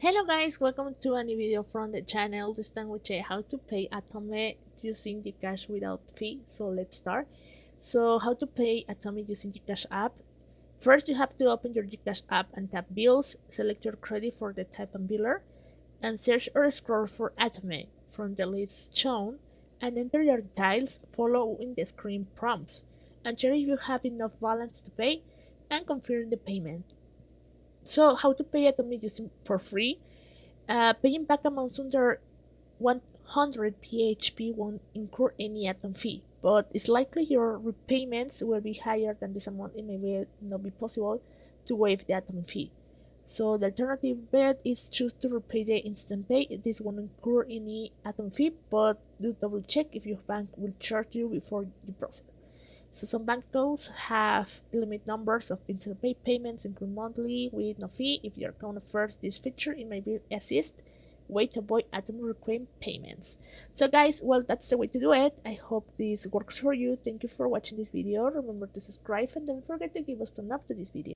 Hello guys, welcome to a new video from the channel. This time we check how to pay Atome using Gcash without fee. So let's start. So how to pay Atome using Gcash app. First you have to open your Gcash app and tap bills, select your credit for the type and biller, and search or scroll for Atome from the list shown and enter your details following the screen prompts and check if you have enough balance to pay and confirm the payment. So how to pay Atome using for free? Paying back amounts under 100 PHP won't incur any Atom fee, but it's likely your repayments will be higher than this amount. It may not be possible to waive the Atom fee. So the alternative bet is choose to repay the instant pay. This won't incur any Atom fee, but do double check if your bank will charge you before you process. So some bank accounts have limit numbers of instant pay payments, include monthly with no fee. If your account offers this feature, it may be assist way to avoid Atom reclaim payments. So guys, well, that's the way to do it. I hope this works for you. Thank you for watching this video. Remember to subscribe and don't forget to give us a thumbs up to this video.